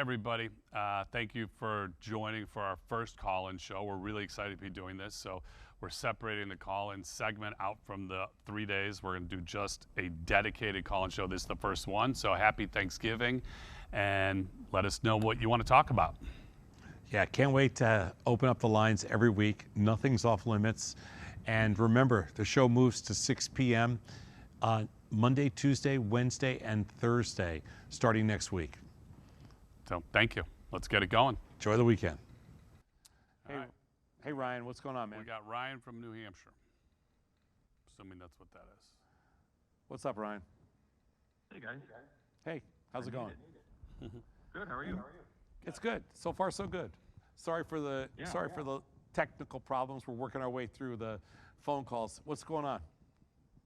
everybody. Thank you for joining for our first call-in show. We're really excited to be doing this. So we're separating the call-in segment out from the 3 days. We're going to do just a dedicated call-in show. This is the first one. So happy Thanksgiving, and let us know what you want to talk about. Yeah, can't wait to open up the lines every week. Nothing's off limits. And remember, the show moves to 6 p.m. Monday, Tuesday, Wednesday, and Thursday, starting next week. So thank you. Let's get it going. Enjoy the weekend. All right. Hey, Ryan, what's going on, man? We got Ryan from New Hampshire. Assuming that's what that is. What's up, Ryan? Hey, guys. Hey, how's it going? Good, how are you? It's good. So far, so good. Sorry for the technical problems. We're working our way through the phone calls. What's going on?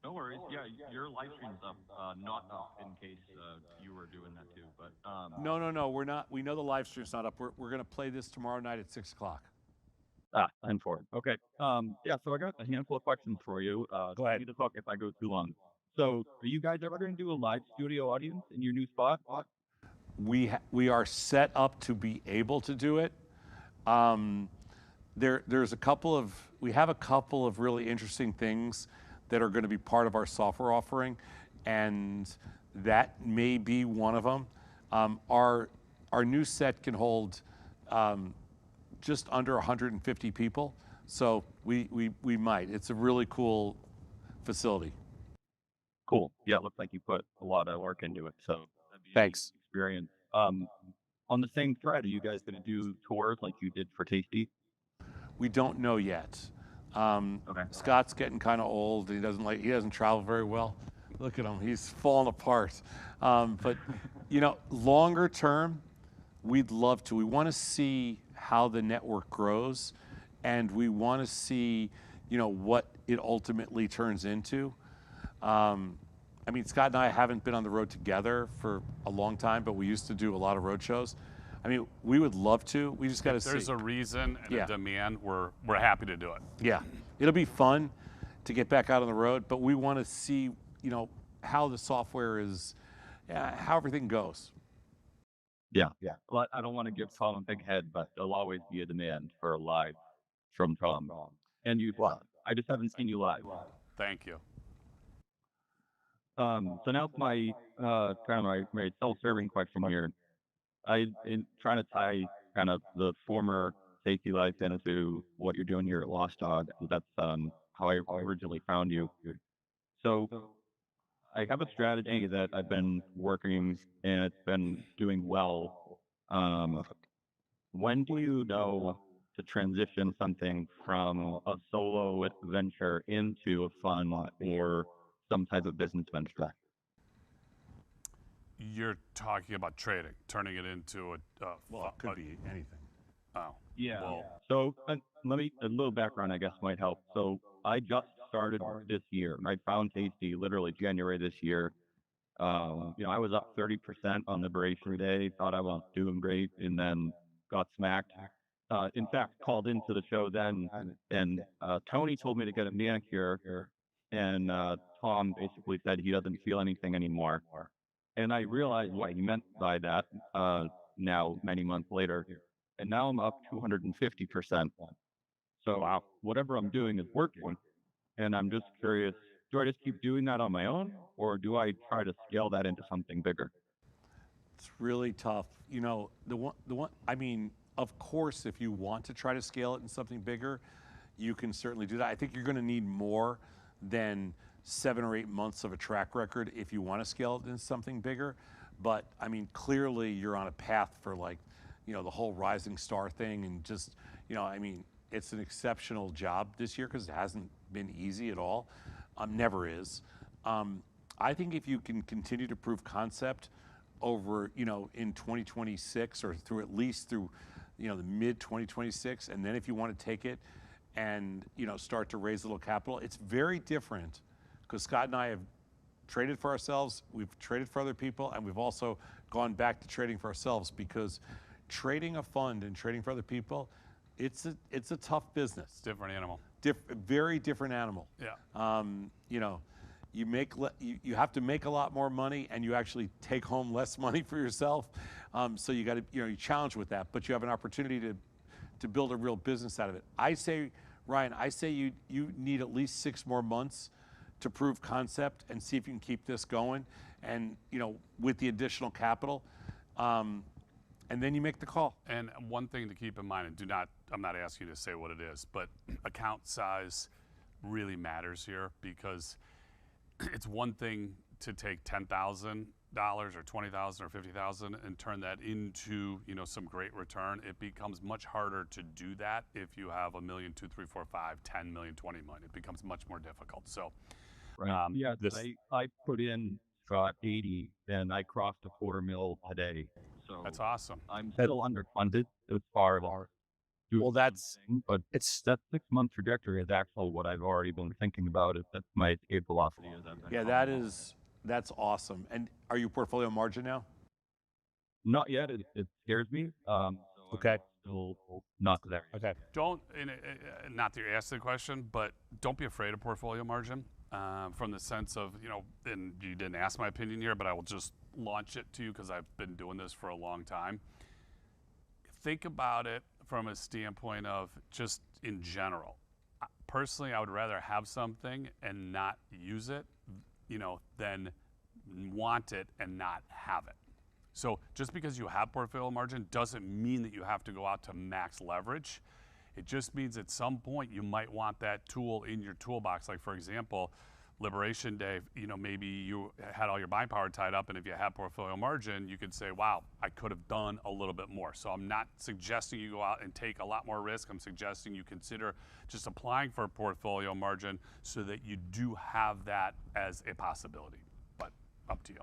No worries. Yeah, your live stream's up, not up in case you were doing that too. But No, we're not. We know the live stream's not up. We're going to play this tomorrow night at 6 o'clock. I'm for it. Okay. Yeah, so I got a handful of questions for you. Go ahead. Need to talk if I go too long. So, are you guys ever going to do a live studio audience in your new spot? We are set up to be able to do it. There's we have a couple of really interesting things that are going to be part of our software offering, and that may be one of them. Our new set can hold just under 150 people, so we might. It's a really cool facility. Cool. Yeah, it looks like you put a lot of work into it. So, that'd be a Thanks. neat experience. On the same thread, are you guys going to do tours like you did for Tasty? We don't know yet. Okay. Scott's getting kind of old. He doesn't travel very well. Look at him, he's falling apart. But longer term, we'd love to. We want to see how the network grows, and we want to see, what it ultimately turns into. Scott and I haven't been on the road together for a long time, but we used to do a lot of road shows. We would love to. We just got to see. If there's a reason and a demand, we're happy to do it. Yeah, it'll be fun to get back out on the road, but we want to see, how the software is, how everything goes. Yeah. Well, I don't want to give Tom a big head, but there'll always be a demand for a live from Tom. And I just haven't seen you live. Thank you. So now my my self-serving question here. I'm trying to tie kind of the former safety life into what you're doing here at Lost Dog. That's how I originally found you. So I have a strategy that I've been working and it's been doing well. When do you know to transition something from a solo venture into a fund or some type of business venture? You're talking about trading, turning it into It could be anything. Oh. Yeah. Well, So let me, a little background, I guess, might help. So I just started this year. I found Tasty literally January this year. I was up 30% on Liberation Day, thought I was doing great, and then got smacked. In fact, called into the show then, and Tony told me to get a manicure, and Tom basically said he doesn't feel anything anymore. And I realized what he meant by that now, many months later. And now I'm up 250%. So whatever I'm doing is working. And I'm just curious, do I just keep doing that on my own, or do I try to scale that into something bigger? It's really tough. Of course, if you want to try to scale it in something bigger, you can certainly do that. I think you're going to need more than 7 or 8 months of a track record if you want to scale it into something bigger. But clearly you're on a path for the whole rising star thing, and just, it's an exceptional job this year because it hasn't been easy at all. Never is. I think if you can continue to prove concept over, in 2026 or at least through, the mid 2026, and then if you want to take it and, start to raise a little capital, it's very different because Scott and I have traded for ourselves, we've traded for other people, and we've also gone back to trading for ourselves, because trading a fund and trading for other people, it's a tough business. different animal. Very different animal. Yeah. you have to make a lot more money, and you actually take home less money for yourself. So you got to, you're challenged with that, but you have an opportunity to build a real business out of it. I say, Ryan, you need at least 6 more months to prove concept and see if you can keep this going, and with the additional capital, and then you make the call. And one thing to keep in mind, and I'm not asking you to say what it is, but account size really matters here, because it's one thing to take $10,000 or $20,000 or $50,000 and turn that into some great return. It becomes much harder to do that if you have $1 million, $2 million, $3 million, $4 million, $5 million, $10 million, $20 million. It becomes much more difficult. So, Right. Yeah, I put in 80, and I crossed a $250,000 today. So that's awesome. I'm still underfunded as far as Well, that's but that 6-month trajectory is actually what I've already been thinking about. That's my escape velocity. That's awesome. And are you portfolio margin now? Not yet. It scares me. Okay. I'm still not there. Okay. Don't, not that you're asking the question, but don't be afraid of portfolio margin, from the sense of, and you didn't ask my opinion here, but I will just launch it to you because I've been doing this for a long time. Think about it from a standpoint of just in general. Personally, I would rather have something and not use it, than want it and not have it. So just because you have portfolio margin doesn't mean that you have to go out to max leverage. It just means at some point you might want that tool in your toolbox. Like, for example, Liberation Day, maybe you had all your buying power tied up, and if you have portfolio margin, you could say, wow, I could have done a little bit more. So I'm not suggesting you go out and take a lot more risk. I'm suggesting you consider just applying for a portfolio margin so that you do have that as a possibility, but up to you.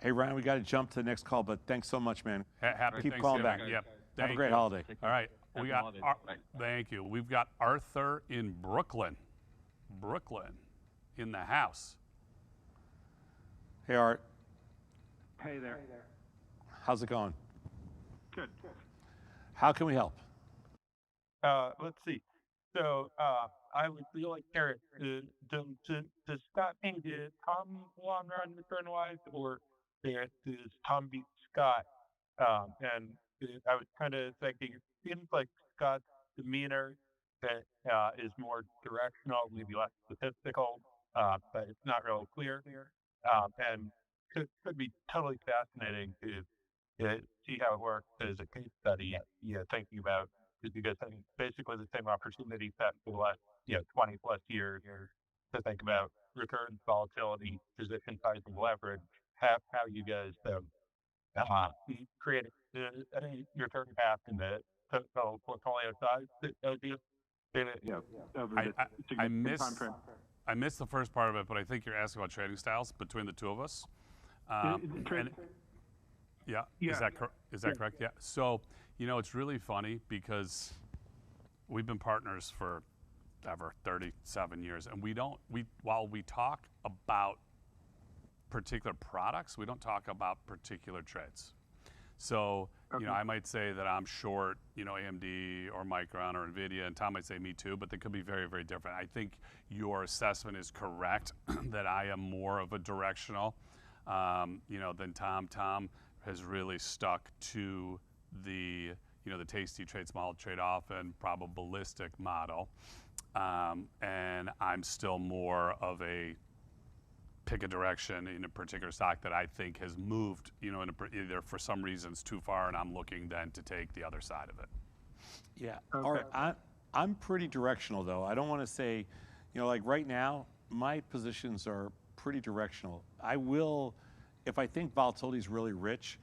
Hey, Ryan, we got to jump to the next call, but thanks so much, man. Happy Keep calling back. Yep. Have a great holiday. All right. Thank you. We've got Arthur in Brooklyn. In the house. Hey, Art. Hey there. How's it going? Good. How can we help? Let's see. So I would really care. Does Scott did Tom long run return wise, or does Tom beat Scott? And I was kind of thinking, it seems like Scott's demeanor that is more directional, maybe less statistical, but it's not really clear here. And could be totally fascinating to see how it works as a case study. Thinking about, because you guys have basically the same opportunity set for the last 20 plus years to think about returns, volatility, position size, and leverage. How you guys create a return path in the total portfolio size. I missed the first part of it, but I think you're asking about trading styles between the two of us. Yeah. Is that correct? Yeah. So, it's really funny because we've been partners for 37 years, and while we talk about particular products, we don't talk about particular trades. So, I might say that I'm short, AMD or Micron or NVIDIA, and Tom might say me too, but they could be very, very different. I think your assessment is correct that I am more of a directional, than Tom. Tom has really stuck to the, the tasty trade small, trade often, probabilistic model. And I'm still more of a pick a direction in a particular stock that I think has moved, either for some reasons too far, and I'm looking then to take the other side of it. Yeah. Okay. All right. I'm pretty directional, though. I don't want to say, like right now, my positions are pretty directional. I will, if I think volatility is really rich,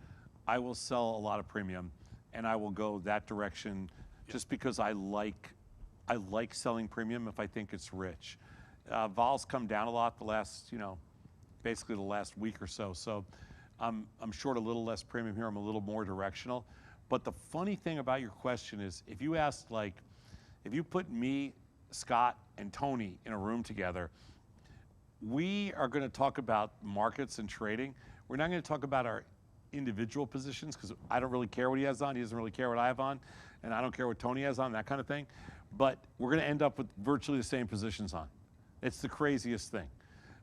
I will sell a lot of premium, and I will go that direction just because I like selling premium if I think it's rich. Vol's come down a lot the last, basically the last week or so. So I'm short a little less premium here. I'm a little more directional. But the funny thing about your question is, if you asked, if you put me, Scott, and Tony in a room together, we are going to talk about markets and trading. We're not going to talk about our individual positions because I don't really care what he has on. He doesn't really care what I have on. And I don't care what Tony has on, that kind of thing. But we're going to end up with virtually the same positions on. It's the craziest thing.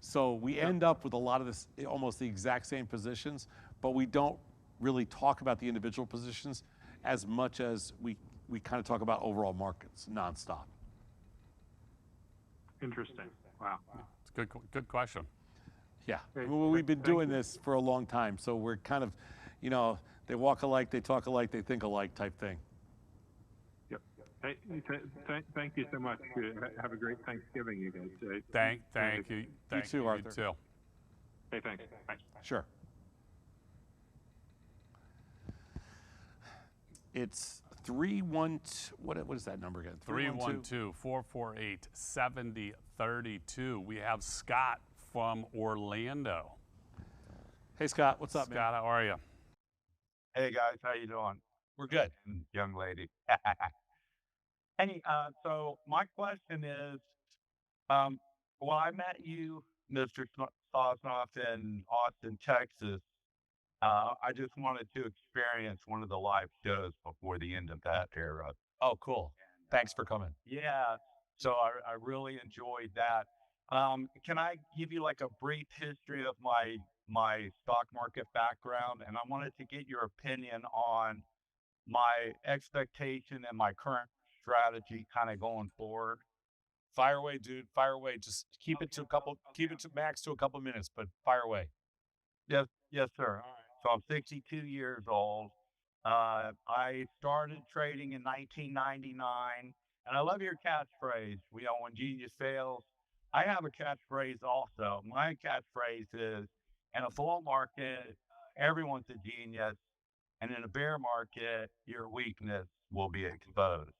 So we end up with a lot of this, almost the exact same positions, but we don't really talk about the individual positions as much as we kind of talk about overall markets nonstop. Interesting. Wow. It's a good question. Yeah, Great. well, we've been Thank doing you. this for a long time, so we're kind of, they walk alike, they talk alike, they think alike type thing. Yep. Thank you so much. Have a great Thanksgiving, you guys. Thank you. Thank too, Arthur. You too. Hey, thanks. Bye. Sure. It's 312, what is that number again? 312-448-7032. We have Scott from Orlando. Hey, Scott, what's up, man? Scott, how are you? Hey guys, how you doing? We're good. And young lady. Hey, so my question is, well, I met you, Mr. Sosnoff, in Austin, Texas. I just wanted to experience one of the live shows before the end of that era. Oh, cool. Thanks for coming. Yeah, so I really enjoyed that. Can I give you like a brief history of my stock market background? And I wanted to get your opinion on my expectation and my current strategy kind of going forward. Fire away, dude. Fire away. Just keep it to max to a couple minutes, but fire away. Yes, sir. All right. So I'm 62 years old. I started trading in 1999, and I love your catchphrase. When genius fails, I have a catchphrase also. My catchphrase is, in a bull market, everyone's a genius, and in a bear market, your weakness will be exposed.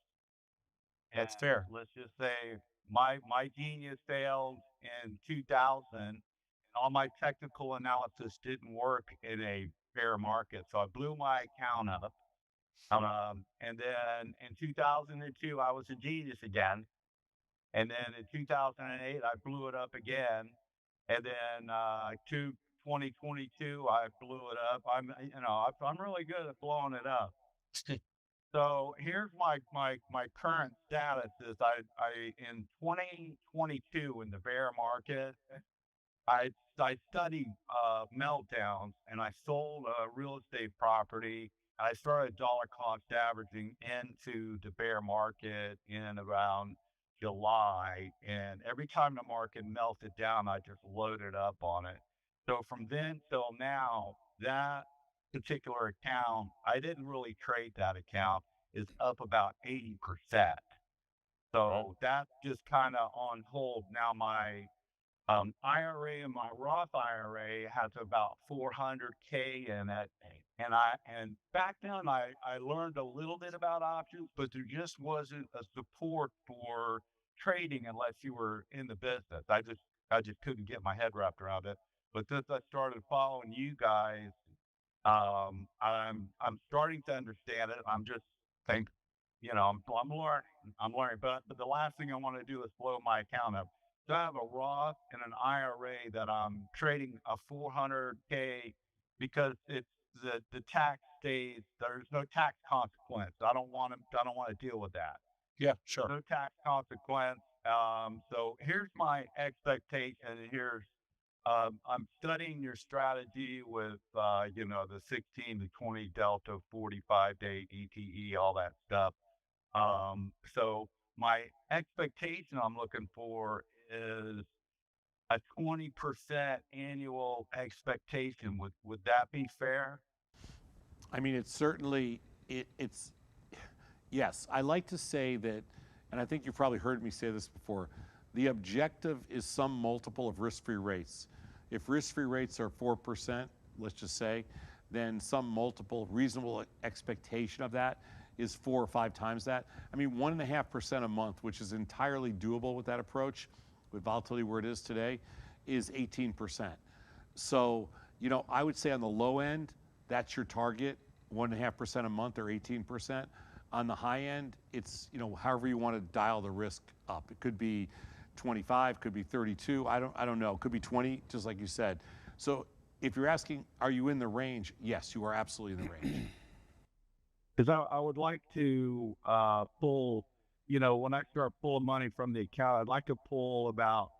That's And fair. let's just say my genius failed in 2000. All my technical analysis didn't work in a bear market, so I blew my account up. And then in 2002, I was a genius again. And then in 2008, I blew it up again. And then 2022, I blew it up. I'm really good at blowing it up. So here's my current status is I in 2022 in the bear market, I studied meltdowns, and I sold a real estate property. I started dollar cost averaging into the bear market in around July, and every time the market melted down, I just loaded up on it. So from then till now, that particular account, I didn't really trade that account, is up about 80%. So that's just kind of on hold now. My IRA and my Roth IRA has about 400K in it. And back then I learned a little bit about options, but there just wasn't a support for trading unless you were in the business. I just couldn't get my head wrapped around it. But since I started following you guys, I'm starting to understand it. I'm just think, I'm learning. But the last thing I want to do is blow my account up. So I have a Roth and an IRA that I'm trading a 400K because it's the tax stays. There's no tax consequence. I don't want to deal with that. Yeah, sure. No tax consequence. So here's my expectation. I'm studying your strategy with the 16 to 20 delta, 45-day ETE, all that stuff. So my expectation I'm looking for is a 20% annual expectation. Would that be fair? I mean, it's certainly, it's, yes, I like to say that, and I think you've probably heard me say this before, the objective is some multiple of risk-free rates. If risk-free rates are 4%, let's just say, then some multiple reasonable expectation of that is 4 or 5 times that. I mean, 1.5% a month, which is entirely doable with that approach, with volatility where it is today, is 18%. So, I would say on the low end, that's your target, 1.5% a month or 18%. On the high end, it's, however you want to dial the risk up. It could be 25, could be 32, I don't know. It could be 20, just like you said. So if you're asking, are you in the range? Yes, you are absolutely in the range. Because I would like to pull, when I start pulling money from the account, I'd like to pull about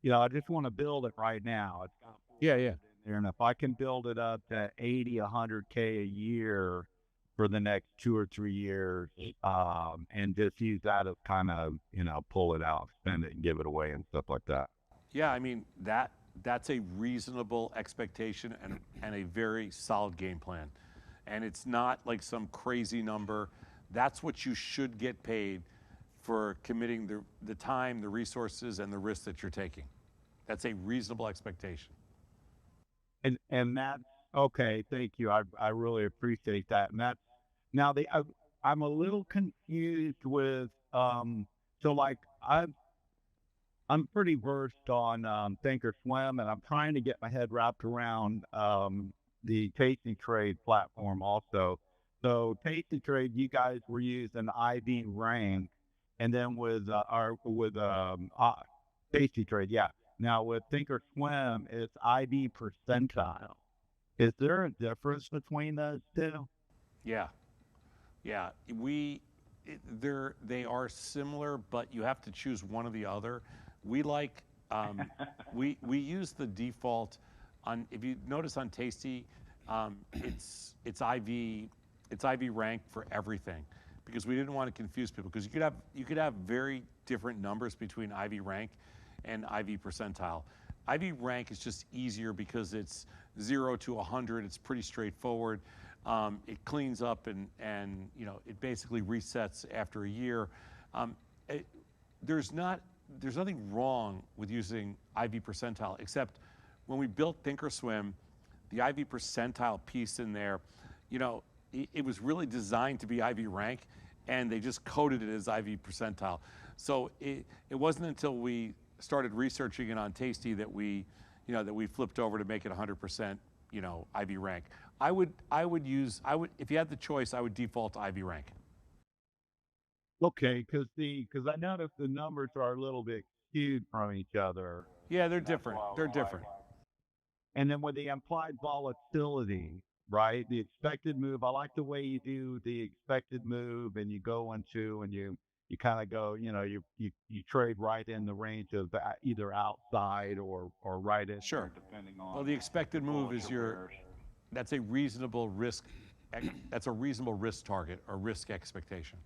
I just want to build it right now. It's got Yeah, yeah. there, and if I can build it up to 80, 100K a year for the next 2 or 3 years, and just use that as kind of, pull it out, spend it, and give it away and stuff like that. Yeah, I mean, that's a reasonable expectation and a very solid game plan. And it's not like some crazy number. That's what you should get paid for committing the time, the resources, and the risk that you're taking. That's a reasonable expectation. And that's okay. Thank you. I really appreciate that. And that's now I'm a little confused with so like I'm pretty versed on Thinkorswim, and I'm trying to get my head wrapped around the Tasty Trade platform also. So Tasty Trade, you guys were using IV rank, and then with Tasty Trade, yeah. Now with Thinkorswim, it's IV percentile. Is there a difference between those two? Yeah, yeah. They are similar, but you have to choose one or the other. We like we use the default on. If you notice on Tasty, it's IV rank for everything, because we didn't want to confuse people, because you could have very different numbers between IV rank and IV percentile. IV rank is just easier because it's 0 to 100. It's pretty straightforward. It cleans up and it basically resets after a year. There's nothing wrong with using IV percentile, except when we built Thinkorswim, the IV percentile piece in there, it was really designed to be IV rank, and they just coded it as IV percentile. So it wasn't until we started researching it on Tasty that we flipped over to make it 100%, IV rank. If you had the choice, I would default to IV rank. Okay, because I noticed the numbers are a little bit skewed from each other. Yeah, they're different. They're different. And then with the implied volatility, right? The expected move, I like the way you do the expected move, and you go into and you kind of go, you trade right in the range of either outside or right in Sure. there, depending on. Well, the expected move is that's a reasonable risk. That's a reasonable risk target or risk expectation.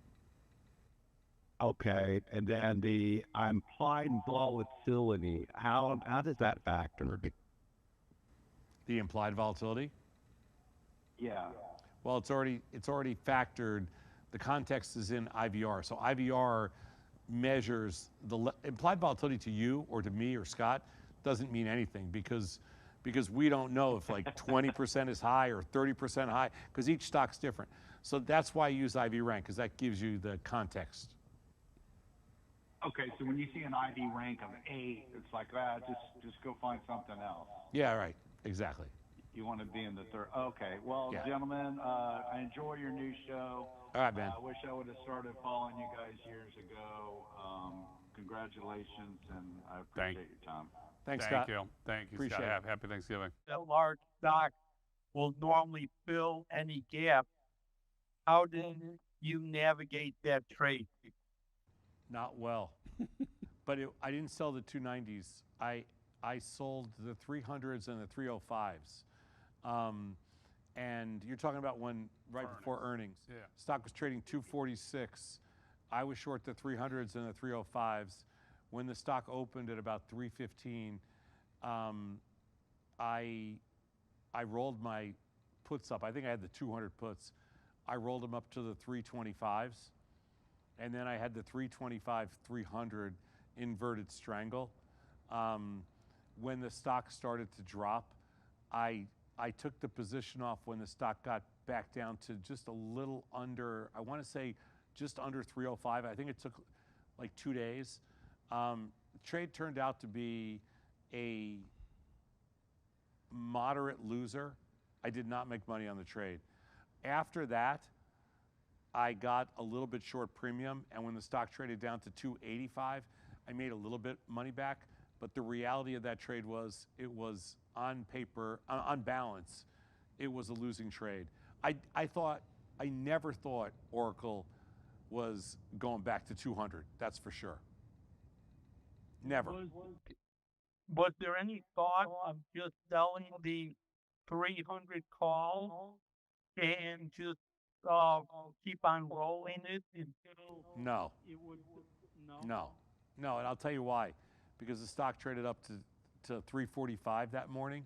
Okay, and then the implied volatility, how does that factor? The implied volatility? Yeah. Well, it's already factored. The context is in IVR. So IVR measures the implied volatility to you or to me or Scott doesn't mean anything, because we don't know if like 20% is high or 30% high, because each stock's different. So that's why I use IV rank, because that gives you the context. Okay, so when you see an IV rank of 8, it's like that. Just go find something else. Yeah, right. Exactly. You want to be in the third. Okay, well, Yeah. Gentlemen, I enjoy your new show. All right, man. I wish I would have started following you guys years ago. Congratulations, and I appreciate your time. Thanks, Scott. Thank you, Appreciate Scott. it. Happy Thanksgiving. A large stock will normally fill any gap. How did you navigate that trade? Not well. But I didn't sell the 290s. I sold the 300s and the 305s. And you're talking about right before earnings. Yeah. Stock was trading 246. I was short the 300s and the 305s. When the stock opened at about 315, I rolled my puts up. I think I had the 200 puts. I rolled them up to the 325s. And then I had the 325, 300 inverted strangle. When the stock started to drop, I took the position off when the stock got back down to just a little under, I want to say just under 305. I think it took like 2 days. Trade turned out to be a moderate loser. I did not make money on the trade. After that, I got a little bit short premium, and when the stock traded down to 285, I made a little bit money back. But the reality of that trade was, it was on paper, on balance, it was a losing trade. I never thought Oracle was going back to 200. That's for sure. Never. was there any thought of just selling the 300 calls and just keep on rolling it until No, it would? no, and I'll tell you why. Because the stock traded up to 345 that morning,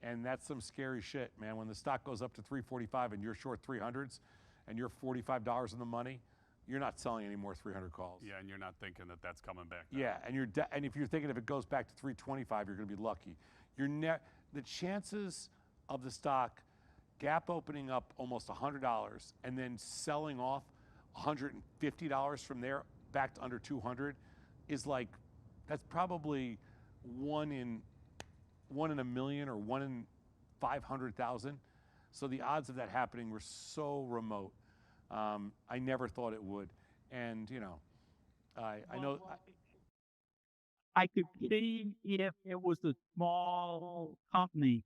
and that's some scary shit, man. When the stock goes up to 345 and you're short 300s, and you're $45 in the money, you're not selling any more 300 calls. Yeah, and you're not thinking that that's coming back down. Yeah, and if you're thinking if it goes back to 325, you're going to be lucky. The chances of the stock gap opening up almost $100 and then selling off $150 from there back to under 200 is like, that's probably one in a million or 1 in 500,000. So the odds of that happening were so remote. I never thought it would, and I know. I could see if it was a small company,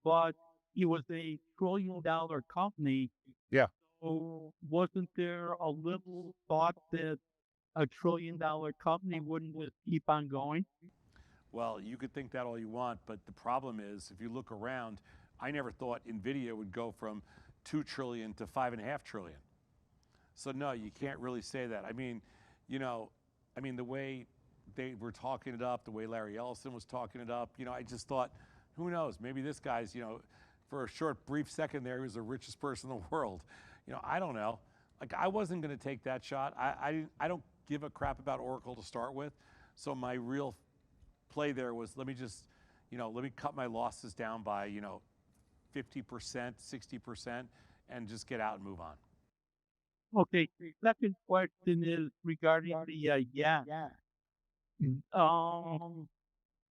but it was a trillion-dollar company. Yeah. So wasn't there a little thought that a trillion-dollar company wouldn't just keep on going? Well, you could think that all you want, but the problem is, if you look around, I never thought NVIDIA would go from 2 trillion to 5.5 trillion. So no, you can't really say that. I mean, the way they were talking it up, the way Larry Ellison was talking it up, I just thought, who knows? Maybe this guy's, for a short, brief second there, he was the richest person in the world. I don't know. Like, I wasn't going to take that shot. I don't give a crap about Oracle to start with. So my real play there was, let me just, let me cut my losses down by, 50%, 60%, and just get out and move on. Okay, second question is regarding the yen.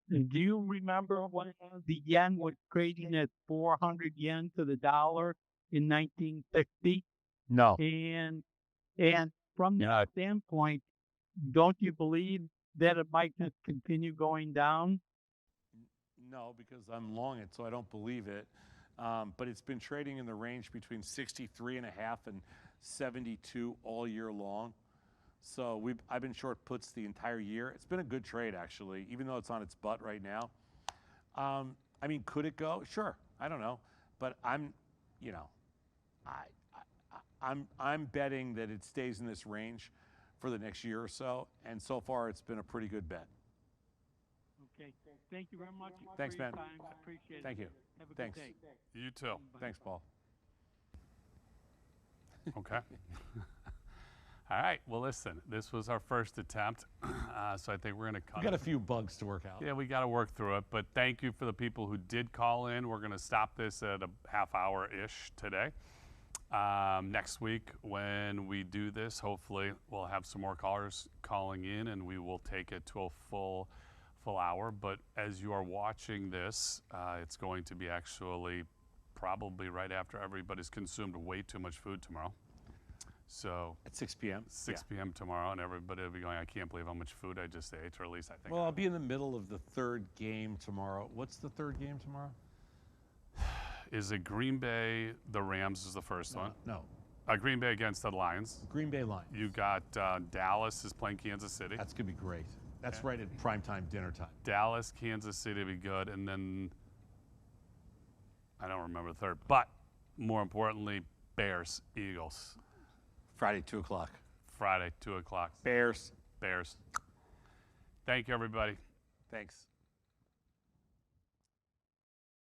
Do you remember when the yen was trading at 400 yen to the dollar in 1960? No. And from that standpoint, don't you believe that it might just continue going down? No, because I'm long it, so I don't believe it. But it's been trading in the range between 63.5 and 72 all year long. So I've been short puts the entire year. It's been a good trade, actually, even though it's on its butt right now. I mean, could it go? Sure. I don't know, but I'm betting that it stays in this range for the next year or so. And so far, it's been a pretty good bet. Okay. Thank you very much. Thanks, for your man. time. I appreciate it. Thank you. Have a Thanks. good day. You too. Thanks, Paul. Okay. All right. Well, listen, this was our first attempt, so I think we're going to cut We got it. a few bugs to work out. Yeah, we got to work through it, but thank you for the people who did call in. We're going to stop this at a half hour-ish today. Next week, when we do this, hopefully we'll have some more callers calling in, and we will take it to a full hour. But as you are watching this, it's going to be actually probably right after everybody's consumed way too much food tomorrow. So At 6 p.m. 6 p.m. tomorrow, and everybody will be going, I can't believe how much food I just ate, or at least I think. Well, I'll be in the middle of the third game tomorrow. What's the third game tomorrow? Is it Green Bay? The Rams is the first one. No. Green Bay against the Lions. Green Bay Lions. You got Dallas is playing Kansas City. That's going to be great. That's right at primetime dinner time. Dallas, Kansas City would be good, and then I don't remember the third. But more importantly, Bears, Eagles. Friday, 2 o'clock. Friday, 2 o'clock. Bears. Bears. Thank you, everybody. Thanks.